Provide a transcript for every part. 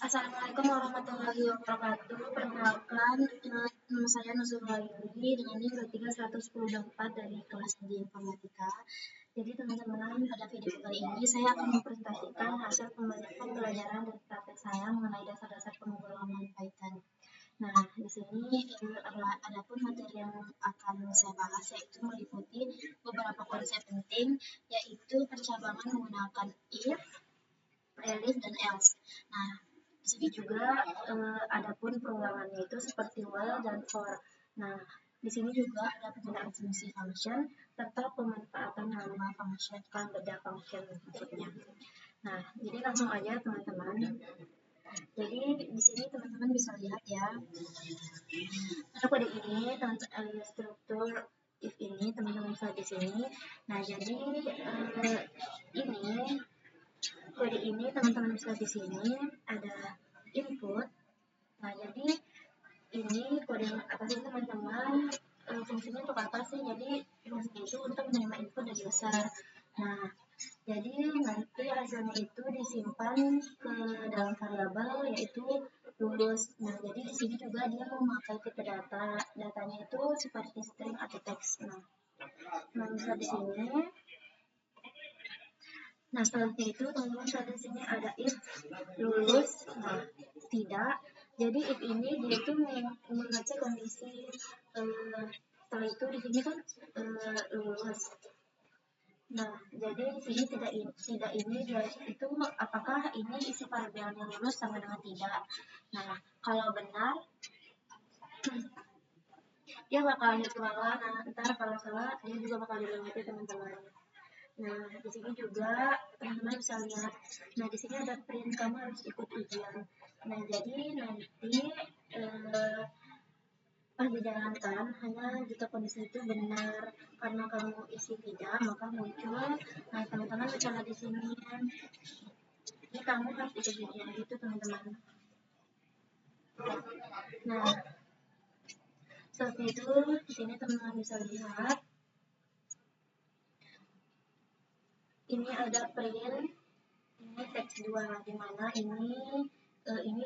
Assalamualaikum warahmatullahi wabarakatuh. Perkenalkan, nama saya Nuzul Wahyudi dengan NIM 23104 dari kelas di Informatika. Jadi teman-teman, pada video kali ini saya akan mempresentasikan hasil pembelajaran dari praktek saya mengenai dasar-dasar pemrograman Python. Nah, di sini ada pun materi yang akan saya bahas yaitu meliputi beberapa konsep penting, yaitu percabangan menggunakan if, prelif, dan else. Nah, di sini juga ada pun programannya itu seperti while dan for. Nah, di sini juga ada penggunaan fungsi function serta pemanfaatan nama function, kan beda function maksudnya. Nah, jadi langsung aja teman-teman. Jadi di sini teman-teman bisa lihat ya. Nah, kode ini struktur if ini teman-teman bisa di sini. Nah, jadi ini kode ini teman-teman bisa di sini ada input. Nah, jadi ini kode yang atas ini teman-teman fungsinya untuk apa sih? Jadi fungsinya itu untuk menerima input dari user. Nah, jadi nanti hasilnya itu disimpan ke dalam variabel yaitu lulus. Nah, jadi di sini juga dia memakai tipe data. Datanya itu seperti string atau teks. Nah, bisa di sini. Nah, selanjutnya itu teman-teman di sini ada if lulus, nah tidak. Jadi if ini dia itu mengecek kondisi setelah itu di sini kan lulus. Nah, jadi di sini tidak ini dia itu apakah ini isi variabelnya lulus sama dengan tidak. Nah, kalau benar dia bakal hit bawah. Nah, ntar kalau salah dia juga bakal dilewati teman-teman. Nah, di sini juga teman-teman bisa lihat. Nah, di sini ada print kamu harus ikut ujian. Nah, jadi nanti pas dijalankan hanya jika kondisi itu benar. Karena kamu isi tidak, maka muncul. Nah, teman-teman bisa lihat di sini. Ini kamu harus ikut ujian gitu, teman-teman. Nah, seperti itu di sini teman-teman bisa lihat. Ini ada print, ini teks 2, di mana ini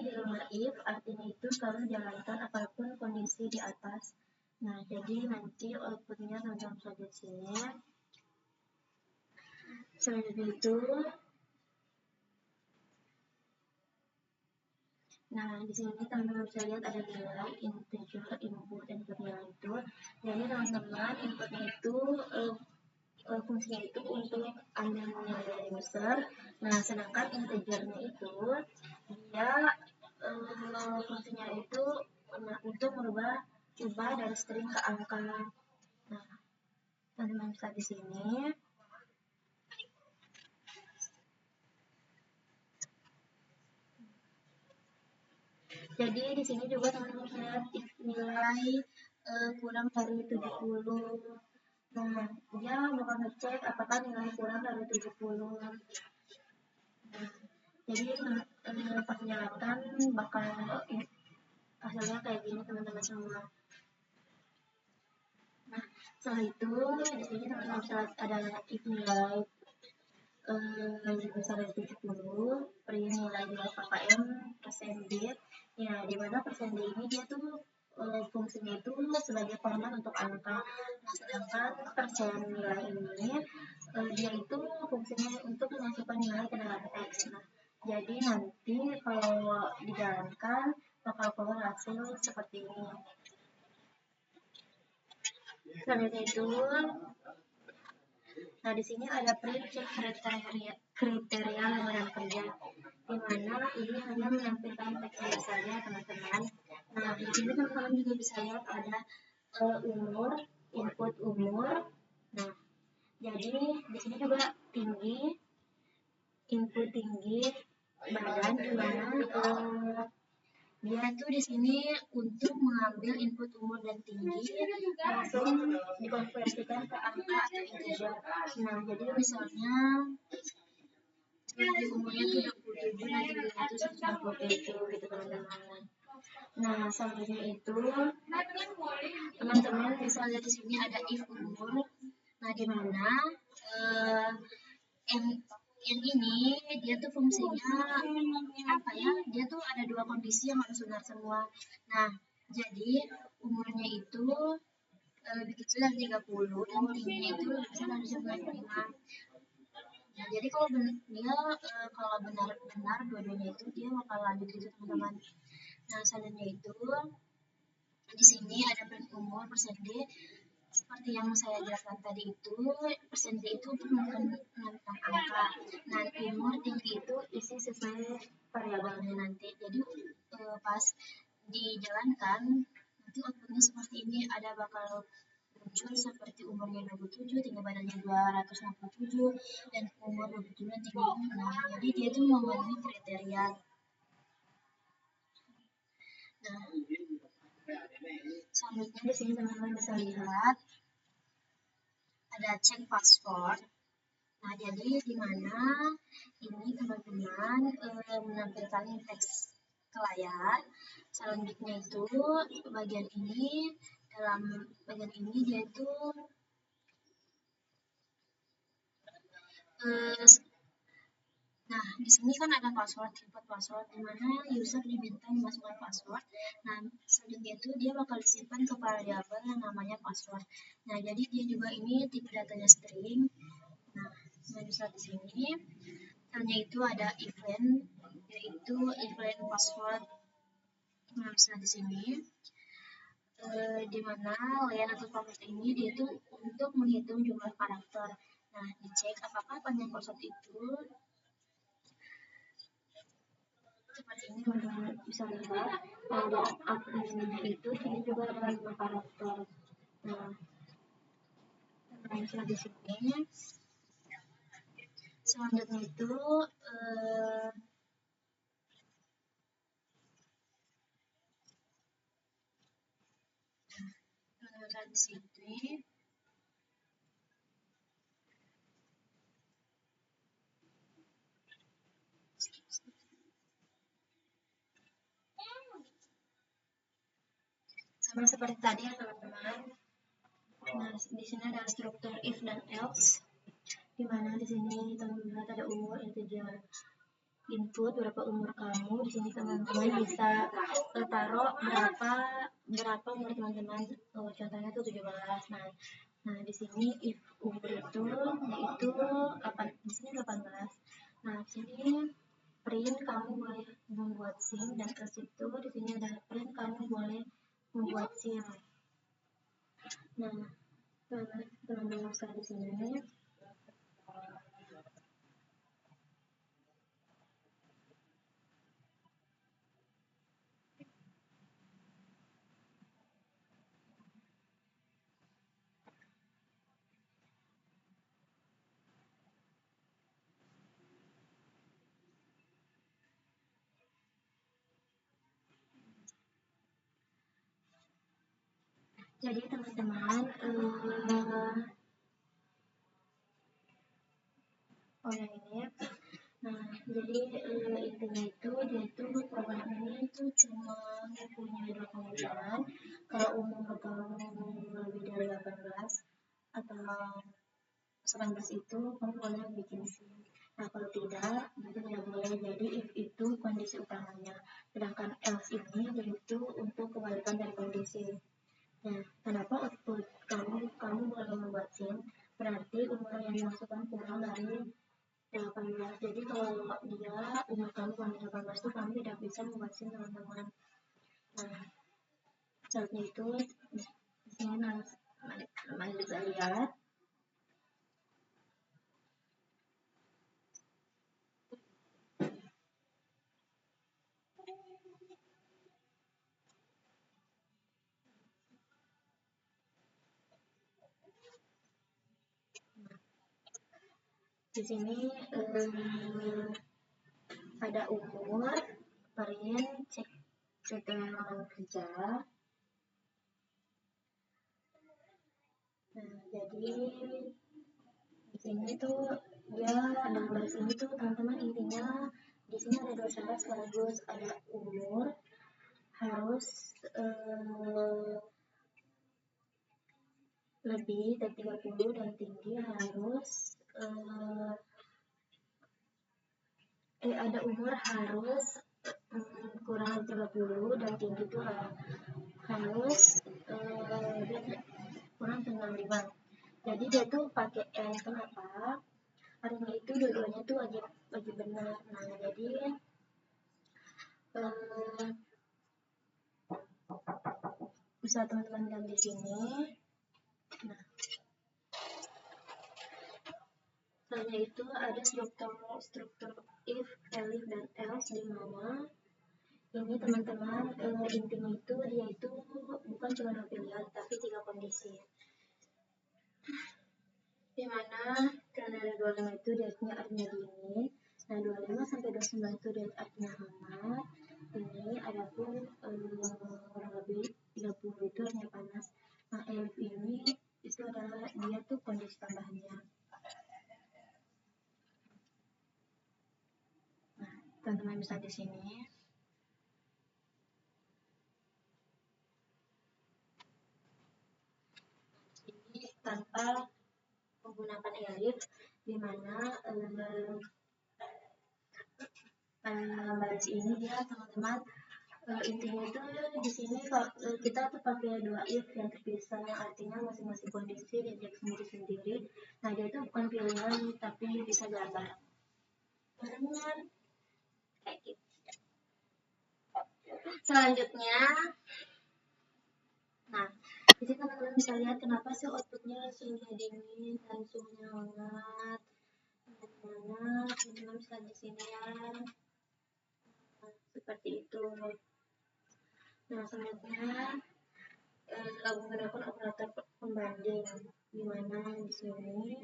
di luar if, artinya itu selalu jalankan apapun kondisi di atas. Nah, jadi nanti outputnya teman-teman bisa di sini. Selanjutnya itu, nah di sini teman-teman bisa lihat ada nilai integer input dan nilai itu. Jadi teman-teman inputnya itu fungsinya itu untuk ambil nilai dari user. Nah, sedangkan integernya itu dia fungsinya itu untuk ubah dari string ke angka. Nah, teman-teman bisa di sini. Jadi di sini juga teman-teman bisa lihat nilai kurang dari 70. Nah, dia bakal ngecek apakah nilai kurang dari 70. Nah, jadi pas jalankan bakal hasilnya kayak gini teman-teman semua. Nah, setelah itu di sini teman-teman bisa ada if nilai lebih besar dari 70, print nilai nilai KKM persen bit. Ya, di mana persen bit ini dia tuh fungsinya itu sebagai format untuk angka. Nah, sedangkan persen nilai ini dia itu fungsinya untuk memasukkan nilai ke dalam teks. Nah, jadi nanti kalau dijalankan bakal keluar hasil seperti ini. Selanjutnya itu, nah di sini ada print kriteria lamaran kerja, di mana ini hanya menampilkan teks biasanya teman-teman. Nah di sini teman-teman juga bisa lihat ada umur, input umur. Nah jadi di sini juga tinggi, input tinggi, badan, di mana dia tuh di sini untuk mengambil input umur dan tinggi langsung dikonversikan ke angka atau integer. Nah, jadi misalnya umurnya tuh 27, nanti tingginya itu 97 gitu teman-teman. Nah, selanjutnya itu teman-teman bisa lihat di sini ada if umur. Nah, di mana yang ini dia tuh fungsinya apa ya? Dia tuh ada dua kondisi yang harus benar semua. Nah, jadi umurnya itu lebih kecil dari 30 dan tingginya itu lebih besar dari 95. Nah, jadi kalau dia kalau benar-benar dua-duanya itu dia bakal lanjut itu teman-teman. Nah, selanjutnya itu di sini ada print umur persen D. Seperti yang saya jelaskan tadi itu, persen D itu untuk menentukan angka. Nah, umur tinggi itu isi sesuai variabelnya nanti. Jadi pas dijalankan nanti outputnya seperti ini, ada bakal muncul seperti umurnya 27, tinggi badannya 267, dan umur 27 tinggi 6. Jadi dia itu memenuhi kriteria. Nah, selanjutnya di sini teman-teman bisa lihat ada cek password. Nah, jadi di mana ini teman-teman menampilkan teks ke layar. Selanjutnya itu bagian ini, dalam bagian ini dia itu nah, di sini kan ada password, input password, di mana user diminta memasukkan password. Nah, selanjutnya itu dia bakal disimpan ke variabel yang namanya password. Nah, jadi dia juga ini tipe datanya string. Nah, bisa di sini. Misalnya itu ada event, yaitu event password. Nah, bisa di sini. Di mana layan atau password ini dia itu untuk menghitung jumlah karakter. Nah, dicek apakah panjang password itu seperti ini teman-teman bisa lihat pada aplikasinya itu ini juga ada 5 karakter. Nah, bisa di sini. Selanjutnya itu di sini. Sama seperti tadi ya teman-teman. Nah, di sini ada struktur if dan else, di mana di sini teman-teman ada umur integer input berapa umur kamu. Di sini teman-teman bisa taruh berapa umur teman-teman. Contohnya tuh 17. Nah, di sini if umur itu yaitu di sini 18. Nah, di sini print kamu boleh membuat sim, dan ke situ di sini ada print kamu boleh membuat sim. Nah, teman-teman bisa di sini. Jadi teman-teman, ini. Nah, jadi intinya itu dia itu program ini itu cuma punya dua kemungkinan. Kalau umur kamu lebih dari 18 atau 19 itu kamu boleh bikin SIM. Nah, kalau tidak, itu tidak boleh. Jadi if itu kondisi utamanya, sedangkan else ini yaitu untuk kebalikan dari kondisi. Nah, kenapa output kamu boleh membuat SIM? Berarti umur yang dimasukkan kurang dari 18. Jadi kalau dia umur kamu kurang dari 18 itu kamu tidak bisa membuat SIM teman-teman. Nah, saatnya itu di sini teman bisa lihat. Di sini ada umur, print, cek kerja. Nah, jadi di sini tuh dia dalam baris ini tuh teman-teman intinya di sini ada dua syarat sekaligus, ada umur harus lebih dari 30 dan tinggi harus ada umur harus kurang 30 dan tinggi itu harus kurang 95. Jadi dia tuh pakai kenapa? Karena itu dua-duanya tuh wajib benar. Nah, jadi bisa teman-teman lihat di sini. Nah, selanjutnya itu ada struktur if, elif, dan else, di mana ini teman-teman intinya itu dia itu bukan cuma 2 pilihan tapi 3 kondisi. Di mana karena ada 25 itu dia artinya dingin. Nah, 25 sampai 29 itu dia artinya hangat. Ini adapun kurang lebih 30 itu artinya panas. Nah, elif ini itu adalah dia tuh kondisi tambahannya. Nah, teman-teman bisa di sini. Ini tanpa menggunakan elif, di mana baris ini dia teman-teman intinya itu di sini kita tuh pakai 2 if yang terpisah, yang artinya masing-masing kondisi diajak sendiri-sendiri. Nah, dia itu bukan pilihan tapi bisa jalan barengan kayak gitu. Selanjutnya, nah di sini teman-teman bisa lihat kenapa sih outputnya suhunya dingin dan suhunya hangat. Teman-teman bisa di sini ya. Seperti itu. Nah, selanjutnya menggunakan operator pembanding, di mana di sini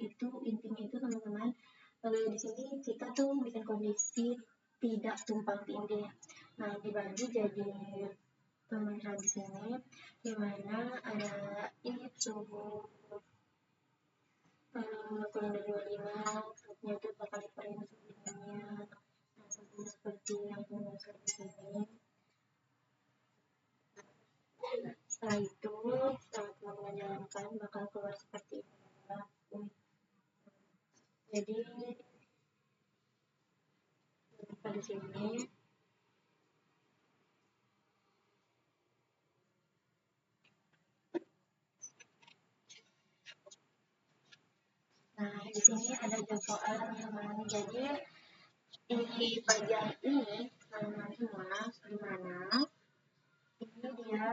itu intinya itu teman-teman di sini kita tuh bikin kondisi tidak tumpang tindih. Nah, dibagi jadi pemirsa di sini, di mana ada if suhu kurang dari 25, struknya itu bakal diperinci suhunya. Nah, seperti yang teman-teman di sini. Setelah itu, setelah teman-teman jalankan bakal keluar seperti ini. Jadi pada sini nah, di sini ada soal teman-teman. Jadi di bagian ini teman-teman semua, di mana ini dia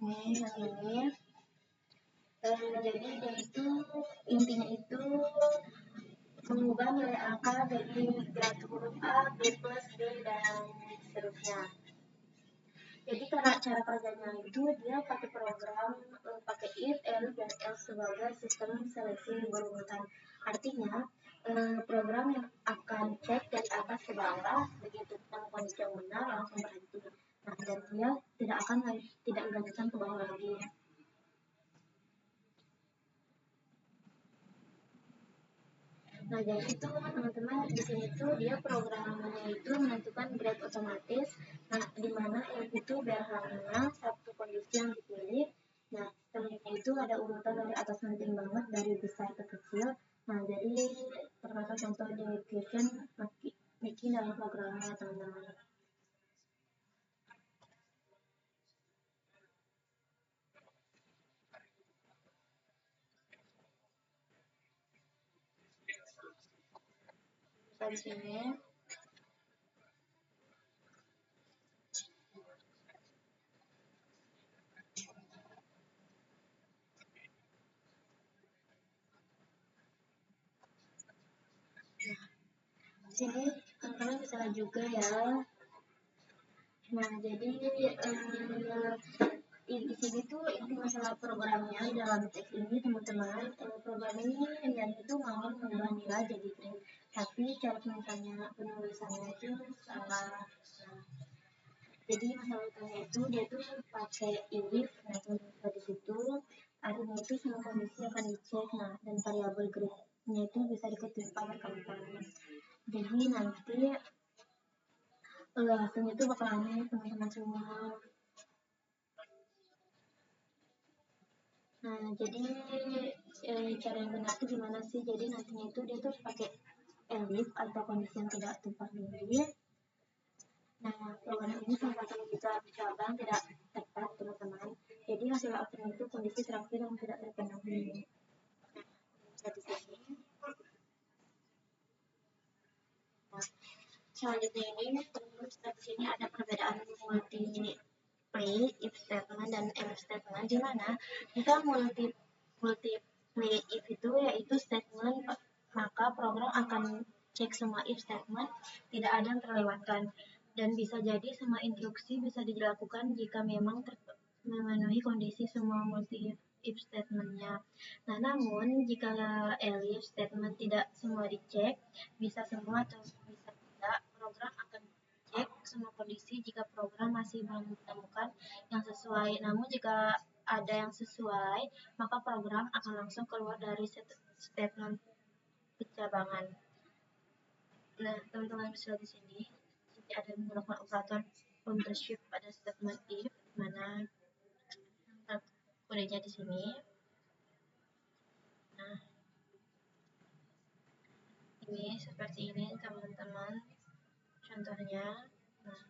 ini yang ini jadi dia itu intinya itu mengubah nilai angka dari grad huruf A, B plus, D, dan seterusnya. Jadi cara kerjanya itu dia pakai program, pakai if, elif, dan else sebagai sistem seleksi berurutan. Artinya program yang akan cek dari atas ke bawah, begitu ketemu kondisi yang benar langsung berhenti. Nah, dan dia tidak melanjutkan ke bawah lagi. Nah, jadi itu teman-teman di sini tuh dia programnya itu menentukan grade otomatis. Nah, di mana itu biasanya satu kondisi yang dipilih. Nah, selanjutnya itu ada urutan dari atas penting banget dari besar ke kecil. Nah, jadi termasuk contoh di equation bikin dalam programnya teman-teman. Di sini sini teman-teman bisa juga ya. Nah, jadi di sini tuh inti masalah programnya dalam teks ini teman-teman, program ini yang itu mau mengubah nilai jadi print, tapi cara penulisannya itu salah. Jadi masalah utamanya itu dia tuh pakai if, nah teman-teman di situ artinya itu semua kondisi akan dicek, nah dan variabel grade-nya itu bisa diketik berkali-kali. Jadi nanti hasilnya itu bakal aneh teman-teman semua. Nah, jadi cara yang benar itu gimana sih? Jadi nantinya itu dia tuh pakai elif atau kondisi yang tidak tumpang tindih. Nah, program ini salah satu bisa cabang tidak tepat teman-teman. Jadi hasil outputnya itu kondisi terakhir yang tidak terpenuhi. Nah, di sini. Nah, selanjutnya ini terus di sini ada perbedaan multi play if statement dan else statement, di mana jika multi play if itu yaitu statement, maka program akan cek semua if statement, tidak ada yang terlewatkan, dan bisa jadi semua instruksi bisa dilakukan jika memang memenuhi kondisi semua multi if statementnya. Nah, namun jika elif statement tidak semua dicek, bisa semua atau bisa tidak, program akan cek semua kondisi jika program masih belum menemukan yang sesuai. Namun jika ada yang sesuai, maka program akan langsung keluar dari statement pencabangan. Nah, teman-teman bisa lihat di sini, ada menggunakan operator ownership pada statement if, mana kodenya di sini. Nah, ini seperti ini teman-teman contohnya. Nah,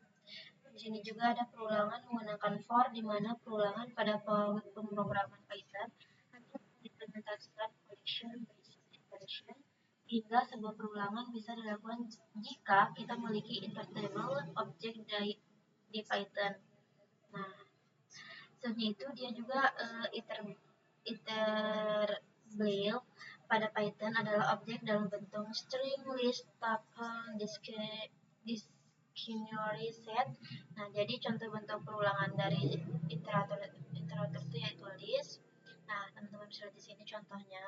di sini juga ada perulangan menggunakan for, di mana perulangan pada pemrograman Python hanya diimplementasikan collection based operation, hingga sebuah perulangan bisa dilakukan jika kita memiliki invertible object di Python. Nah, selanjutnya itu dia juga iterable pada Python adalah objek dalam bentuk string, list, tuple, dictionary, set. Nah, jadi contoh bentuk perulangan dari iterator itu yaitu list. Nah, teman-teman bisa lihat di sini contohnya.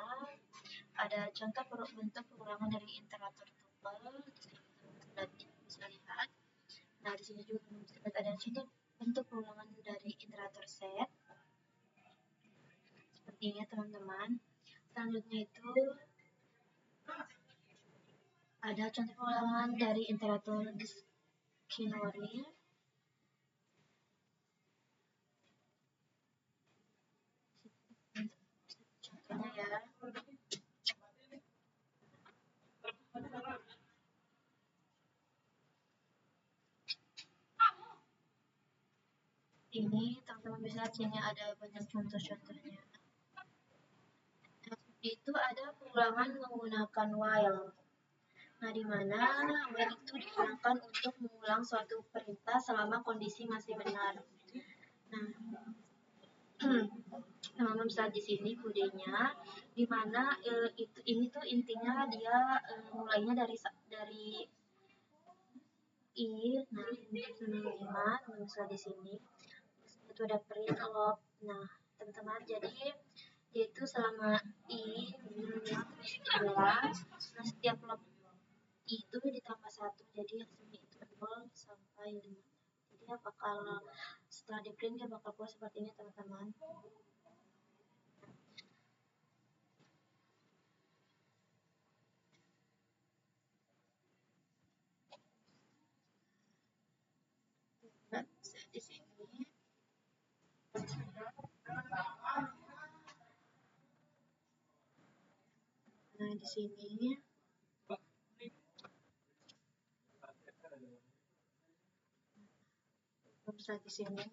Ada contoh bentuk perulangan dari iterator tuple. Bisa lihat. Nah, di sini juga bisa lihat ada contoh bentuk perulangan dari iterator set. Seperti ini teman-teman. Selanjutnya itu ada contoh perulangan dari iterator dictionary. Contohnya ya. Ini teman-teman bisa lihat sini ada banyak contoh-contohnya. Itu ada perulangan menggunakan while. Nah, di mana while itu digunakan untuk mengulang suatu perintah selama kondisi masih benar. Nah, teman-teman bisa di sini kodenya, di mana ini tuh intinya dia mulainya dari i. Nah, ini 5 teman bisa di sini. Itu ada print log. Nah, teman-teman, jadi yaitu selama i terus 11, nah setiap log i itu ditambah 1, jadi hasilnya itu 0 sampai 5. Jadi ya bakal setelah di print dia bakal keluar seperti ini teman-teman. Nah, di sini nah di sini bisa di sini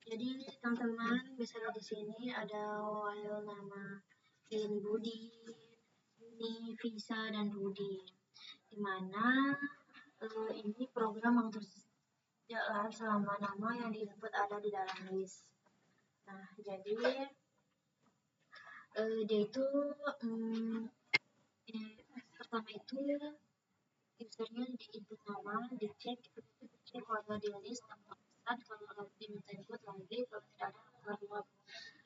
jadi teman-teman bisa lihat di sini ada while nama ini Budi, ini Visa dan Rudi, dimana ini program yang terus jalan selama nama yang diinput ada di dalam list. Nah, jadi dia itu pertama itu usernya di input nama, dicek kalau di list tambah besar, kalau diminta input lagi, kalau tidak ada keluar.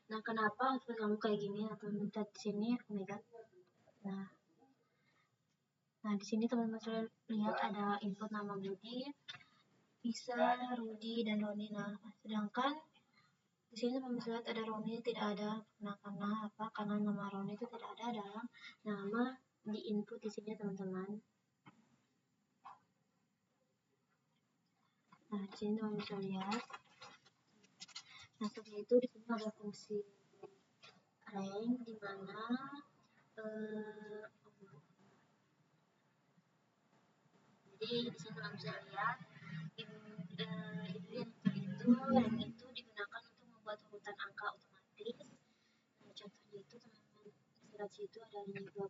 Nah, kenapa output kamu kayak gini atau minta di sini omega? Nah, di sini teman-teman lihat ada input nama Budi, Visa, Rudi, dan Roni. Nah, sedangkan Di sini teman bisa lihat ada Roni tidak ada. Nah, karena apa? Karena nama Roni itu tidak ada dalam nama di input di sini teman-teman. Nah, di sini teman bisa lihat. Nah, setelah itu di sini ada fungsi rank di mana jadi di sini teman bisa lihat itu rank itu digunakan untuk membuat urutan angka otomatis. Nah, contohnya itu teman-teman bisa lihat situ ada rank 20.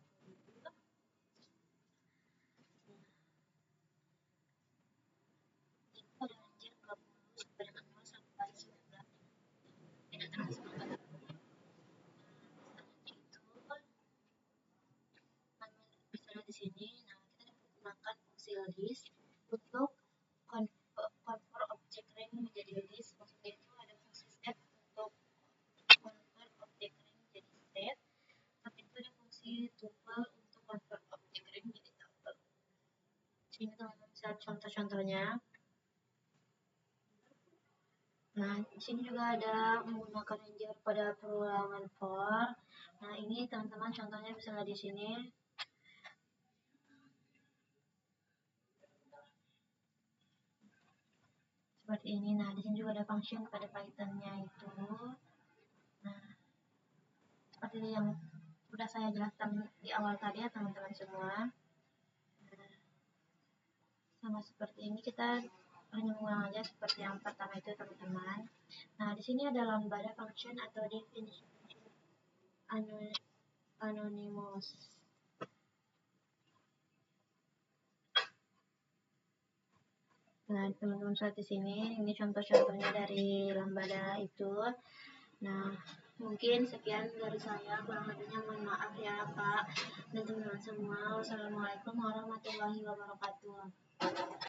Pada ranking 20 sampai dengan 0 sampai 19 tidak termasuk angka itu bisa lihat di sini. Nah, kita menggunakan fungsi list untuk convert object rank menjadi list. Maksudnya itu ada fungsi set untuk convert object rank menjadi set, tapi itu ada fungsi tuple untuk convert object rank menjadi tuple. Sini teman-teman bisa contoh-contohnya. Nah, di sini juga ada menggunakan ranger pada perulangan for. Nah, ini teman-teman contohnya bisa lihat di sini. Seperti ini. Nah, di sini juga ada function pada Python-nya itu. Nah, seperti yang sudah saya jelaskan di awal tadi ya teman-teman semua. Nah, sama seperti ini kita hanya mengulang aja seperti yang pertama itu teman-teman. Nah, di sini ada lambda function atau definition anonymous. Nah, teman-teman lihat di sini, ini contoh-contohnya dari lambda itu. Nah, mungkin sekian dari saya, kurang lebihnya mohon maaf ya Pak dan teman-teman semua. Wassalamualaikum warahmatullahi wabarakatuh.